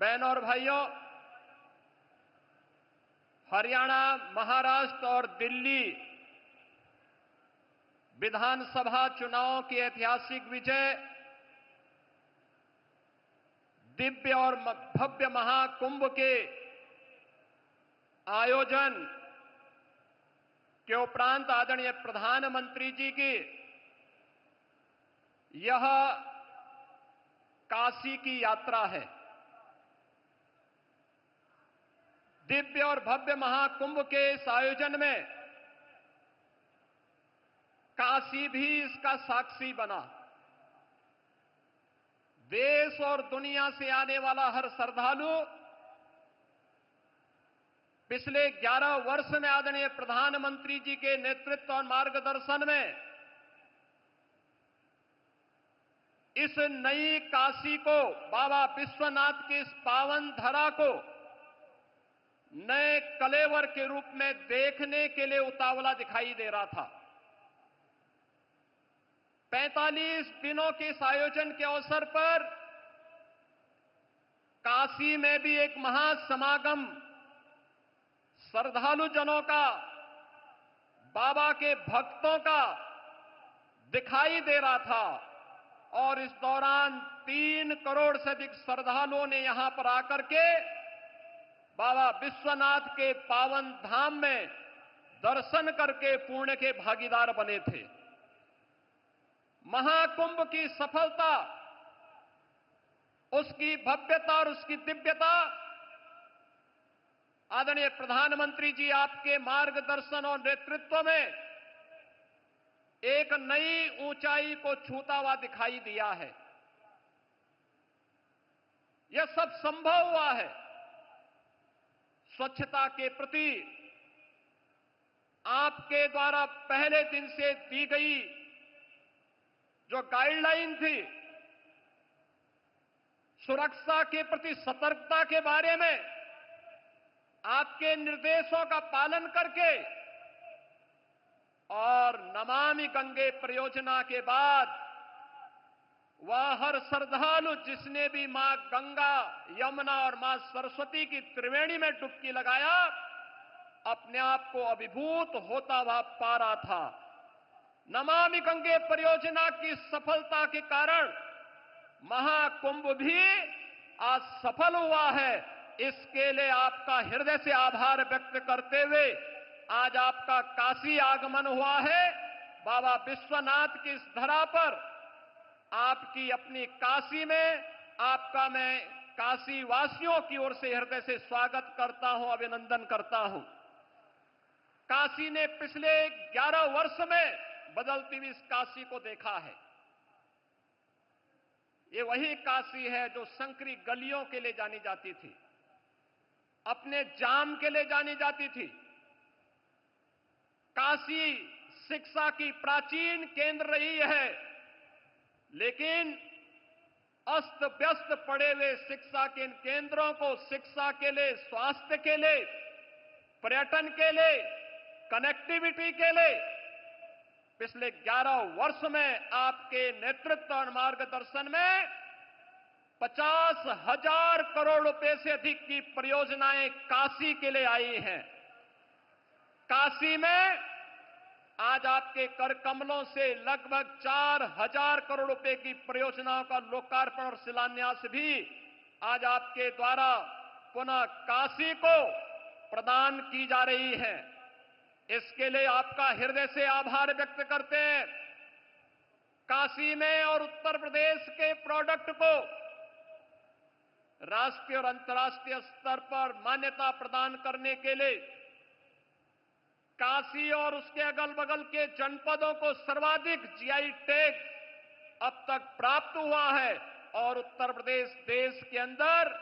बहनों और भाइयों, हरियाणा, महाराष्ट्र और दिल्ली विधानसभा चुनावों की ऐतिहासिक विजय, दिव्य और भव्य महाकुंभ के आयोजन के उपरांत आदरणीय प्रधानमंत्री जी की यह काशी की यात्रा है। दिव्य और भव्य महाकुंभ के इस आयोजन में काशी भी इसका साक्षी बना। देश और दुनिया से आने वाला हर श्रद्धालु पिछले 11 वर्ष में आदरणीय प्रधानमंत्री जी के नेतृत्व और मार्गदर्शन में इस नई काशी को, बाबा विश्वनाथ की इस पावन धरा को नए कलेवर के रूप में देखने के लिए उतावला दिखाई दे रहा था। 45 दिनों के इस आयोजन के अवसर पर काशी में भी एक महासमागम श्रद्धालु जनों का, बाबा के भक्तों का दिखाई दे रहा था और इस दौरान 3 करोड़ से अधिक श्रद्धालुओं ने यहां पर आकर के बाबा विश्वनाथ के पावन धाम में दर्शन करके पुण्य के भागीदार बने थे। महाकुंभ की सफलता, उसकी भव्यता और उसकी दिव्यता आदरणीय प्रधानमंत्री जी आपके मार्गदर्शन और नेतृत्व में एक नई ऊंचाई को छूता हुआ दिखाई दिया है। यह सब संभव हुआ है स्वच्छता के प्रति आपके द्वारा पहले दिन से दी गई जो गाइडलाइन थी, सुरक्षा के प्रति सतर्कता के बारे में आपके निर्देशों का पालन करके और नमामि गंगे परियोजना के बाद वह हर श्रद्धालु जिसने भी मां गंगा, यमुना और मां सरस्वती की त्रिवेणी में डुबकी लगाया, अपने आप को अभिभूत होता हुआ पा रहा था। नमामि गंगे परियोजना की सफलता के कारण महाकुंभ भी आज सफल हुआ है। इसके लिए आपका हृदय से आभार व्यक्त करते हुए आज आपका काशी आगमन हुआ है। बाबा विश्वनाथ की इस धरा पर आपकी अपनी काशी में आपका मैं काशी वासियों की ओर से हृदय से स्वागत करता हूं, अभिनंदन करता हूं। काशी ने पिछले 11 वर्ष में बदलती हुई इस काशी को देखा है। ये वही काशी है जो संकरी गलियों के लिए जानी जाती थी, अपने जाम के लिए जानी जाती थी। काशी शिक्षा की प्राचीन केंद्र रही है, लेकिन अस्त व्यस्त पड़े हुए शिक्षा के इन केंद्रों को शिक्षा के लिए, स्वास्थ्य के लिए, पर्यटन के लिए, कनेक्टिविटी के लिए पिछले 11 वर्ष में आपके नेतृत्व और मार्गदर्शन में 50,000 करोड़ रुपए से अधिक की परियोजनाएं काशी के लिए आई हैं। काशी में आज आपके कर कमलों से लगभग 4,000 करोड़ रुपए की परियोजनाओं का लोकार्पण और शिलान्यास भी आज आपके द्वारा पुनः काशी को प्रदान की जा रही है। इसके लिए आपका हृदय से आभार व्यक्त करते हैं। काशी में और उत्तर प्रदेश के प्रोडक्ट को राष्ट्रीय और अंतर्राष्ट्रीय स्तर पर मान्यता प्रदान करने के लिए काशी और उसके अगल बगल के जनपदों को सर्वाधिक जीआई टैग अब तक प्राप्त हुआ है और उत्तर प्रदेश देश के अंदर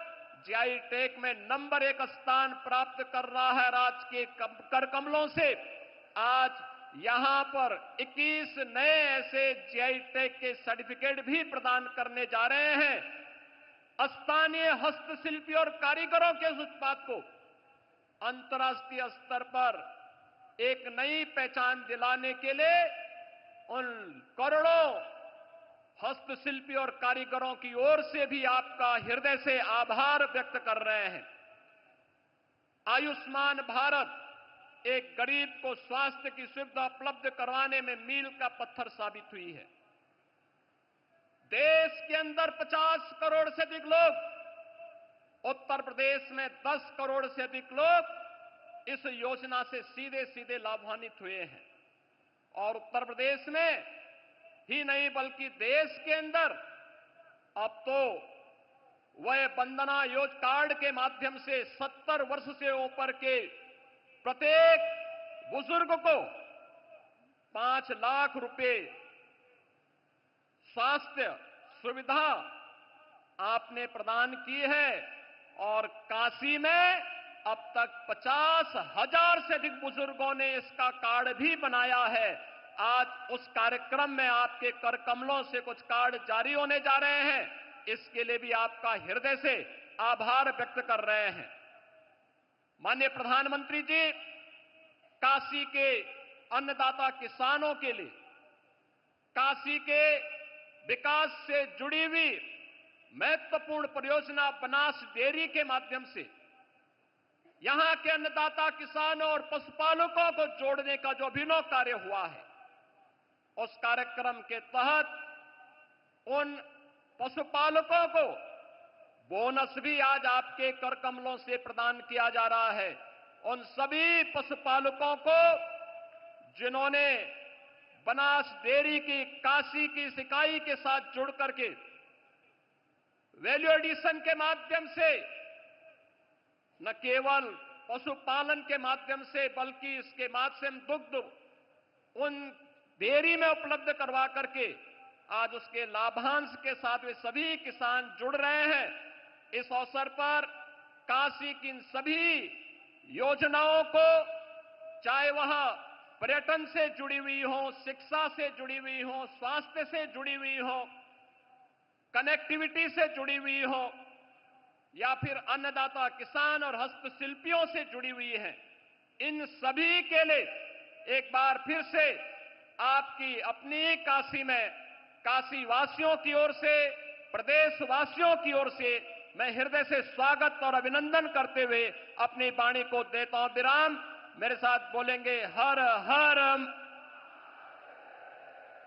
जीआई टैग में नंबर 1 स्थान प्राप्त कर रहा है। राज्य के कर कमलों से आज यहां पर 21 नए ऐसे जीआई टैग के सर्टिफिकेट भी प्रदान करने जा रहे हैं। स्थानीय हस्तशिल्पी और कारीगरों के उस उत्पाद को अंतर्राष्ट्रीय स्तर पर एक नई पहचान दिलाने के लिए उन करोड़ों हस्तशिल्पी और कारीगरों की ओर से भी आपका हृदय से आभार व्यक्त कर रहे हैं। आयुष्मान भारत एक गरीब को स्वास्थ्य की सुविधा उपलब्ध करवाने में मील का पत्थर साबित हुई है। देश के अंदर 50 करोड़ से अधिक लोग, उत्तर प्रदेश में 10 करोड़ से अधिक लोग इस योजना से सीधे सीधे लाभान्वित हुए हैं। और उत्तर प्रदेश में ही नहीं बल्कि देश के अंदर अब तो वह वंदना योजना कार्ड के माध्यम से 70 वर्ष से ऊपर के प्रत्येक बुजुर्ग को 5 लाख रुपए स्वास्थ्य सुविधा आपने प्रदान की है। और काशी में अब तक 50,000 से अधिक बुजुर्गों ने इसका कार्ड भी बनाया है। आज उस कार्यक्रम में आपके कर कमलों से कुछ कार्ड जारी होने जा रहे हैं, इसके लिए भी आपका हृदय से आभार व्यक्त कर रहे हैं। माननीय प्रधानमंत्री जी, काशी के अन्नदाता किसानों के लिए काशी के विकास से जुड़ी हुई महत्वपूर्ण परियोजना बनास डेयरी के माध्यम से यहां के अन्नदाता किसानों और पशुपालकों को जोड़ने का जो अभिनव कार्य हुआ है, उस कार्यक्रम के तहत उन पशुपालकों को बोनस भी आज आपके कर कमलों से प्रदान किया जा रहा है। उन सभी पशुपालकों को जिन्होंने बनास डेयरी की काशी की इकाई के साथ जुड़ करके वैल्यू एडिशन के माध्यम से न केवल पशुपालन के माध्यम से बल्कि इसके माध्यम दुग्ध उन डेयरी में उपलब्ध करवा करके आज उसके लाभांश के साथ वे सभी किसान जुड़ रहे हैं। इस अवसर पर काशी की इन सभी योजनाओं को, चाहे वह पर्यटन से जुड़ी हुई हो, शिक्षा से जुड़ी हुई हो, स्वास्थ्य से जुड़ी हुई हो, कनेक्टिविटी से जुड़ी हुई हो या फिर अन्नदाता किसान और हस्तशिल्पियों से जुड़ी हुई है, इन सभी के लिए एक बार फिर से आपकी अपनी काशी में काशी वासियों की ओर से, प्रदेशवासियों की ओर से मैं हृदय से स्वागत और अभिनंदन करते हुए अपनी वाणी को देता हूं विराम। मेरे साथ बोलेंगे हर हर